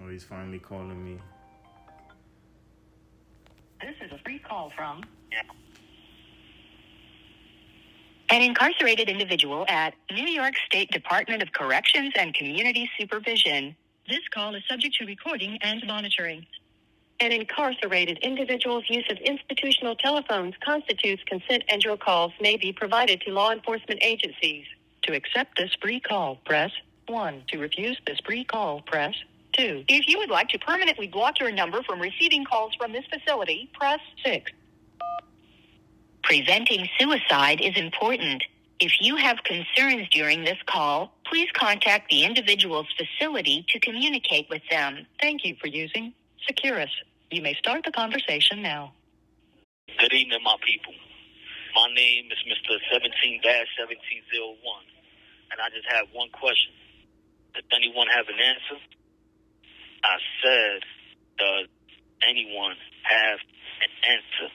Oh, he's finally calling me. This is a free call from an incarcerated individual at New York State Department of Corrections and Community Supervision. This call is subject to recording and monitoring. An incarcerated individual's use of institutional telephones constitutes consent, and your calls may be provided to law enforcement agencies. To accept this free call, press 1. To refuse this free call, press 2. If you would like to permanently block your number from receiving calls from this facility, press 6. Preventing suicide is important. If you have concerns during this call, please contact the individual's facility to communicate with them. Thank you for using Securus. You may start the conversation now. Good evening, my people. My name is Mr. 17-1701, and I just have one question. Does anyone have an answer? I said, does anyone have an answer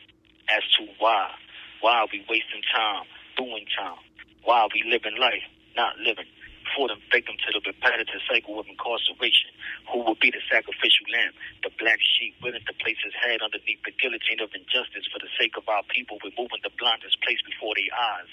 as to why? Why are we wasting time, doing time? Why are we living life, not living? Falling victim to the repetitive cycle of incarceration. Who will be the sacrificial lamb, the black sheep willing to place his head underneath the guillotine of injustice for the sake of our people, removing the blinders placed before their eyes?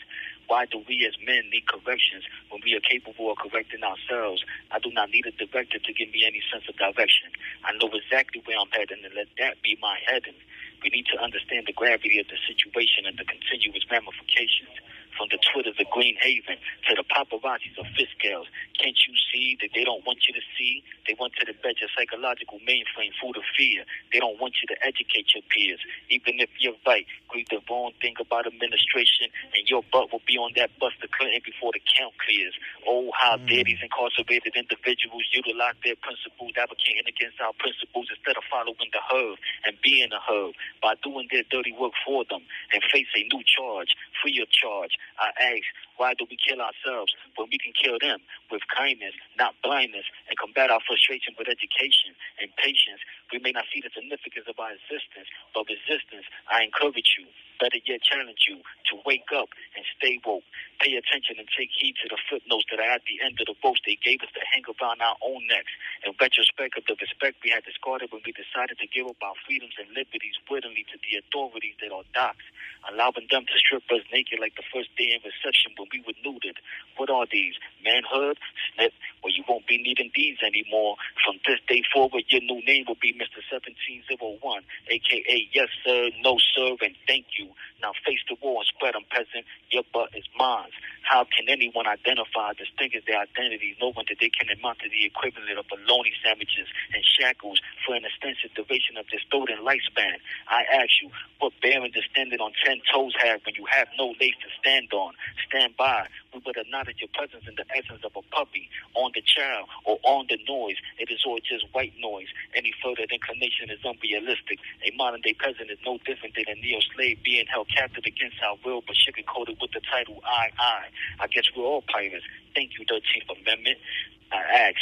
Why do we as men need corrections when we are capable of correcting ourselves? I do not need a director to give me any sense of direction. I know exactly where I'm heading, and let that be my heading. We need to understand the gravity of the situation and the continuous ramifications. From the Twitters of Green Haven to the paparazzis of Fiskales. Can't you see that they don't want you to see? They want to embed your psychological mainframe full of fear. They don't want you to educate your peers. Even if you're right, grieve the wrong thing about administration, and your butt will be on that bus to Clinton before the count clears. Oh, how dare these incarcerated individuals utilize their principles, advocating against our principles instead of following the herd and being a herd by doing their dirty work for them and face a new charge, free of charge. I ask, why do we kill ourselves when we can kill them with kindness, not blindness, and combat our frustration with education and patience? We may not see the significance of our existence, but resistance, I encourage you, better yet challenge you, to wake up and stay woke. Pay attention and take heed to the footnotes that are at the end of the ropes they gave us to hang around our own necks. In retrospect of the respect we had discarded when we decided to give up our freedoms and liberties willingly to the authorities that are docs, allowing them to strip us naked like the first day in reception when we were neutered. What are these? Manhood? Snip? Well, you won't be needing these anymore. From this day forward, your new name will be Mr. 1701, a.k.a. yes, sir, no, sir, and thank you. Now face the war and spread them, peasant. Your butt is mine. How can anyone identify, distinguish their identity, knowing that they can amount to the equivalent of bologna sandwiches and shackles for an extensive duration of this stolen lifespan? I ask you, what bearing does standing on 10 toes have when you have no lace to stand on? Stand by. We would acknowledge your presence in the essence of a puppy, on the child, or on the noise. It is all just white noise. Any further inclination is unrealistic. A modern-day peasant is no different than a neo-slave being held captive against our will, but sugar-coated with the title I. I guess we're all pirates. Thank you, 13th Amendment. I ask,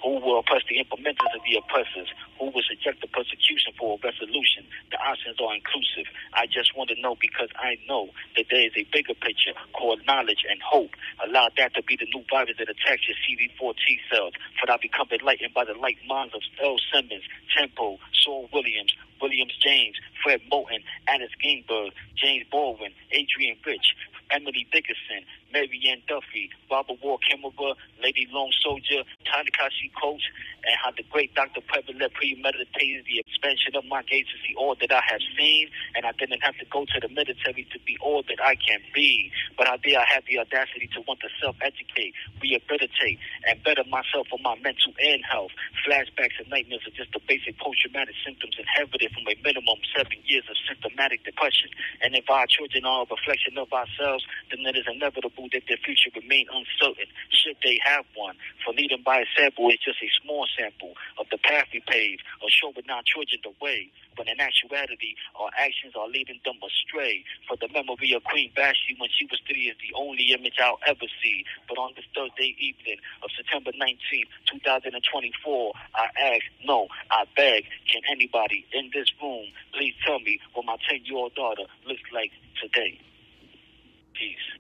who will oppress the implementers of the oppressors? Who will subject the persecution for a resolution? The options are inclusive. I just want to know because I know that there is a bigger picture called knowledge and hope. Allow that to be the new virus that attacks your CD4 T cells. For I become enlightened by the light minds of Earl Simmons, Tempo, Saul Williams, Williams James, Fred Moulton, Alice Greenberg, James Baldwin, Adrian Rich, Emily Dickinson, Mary Ann Duffy, Robert Ward Kimmerer, Lady Lone Soldier, Takashi Coates, and how the great Dr. Prevalent premeditated the expansion of my gaze to see all that I have seen, and I didn't have to go to the military to be all that I can be. But how dare I have the audacity to want to self-educate, rehabilitate, and better myself for my mental and health. Flashbacks and nightmares are just the basic post-traumatic symptoms inherited from a minimum 7 years of symptomatic depression. And if our children are a reflection of ourselves, then it is inevitable that their future remain uncertain, should they have one. For leading by example is just a small sample of the path we pave, or showing our children the way, when in actuality our actions are leading them astray. For the memory of Queen Vashti when she was 3 is the only image I'll ever see. But on this Thursday evening of September 19th, 2024, I ask, no, I beg, can anybody in this room please tell me what my 10-year-old daughter looks like today? Peace.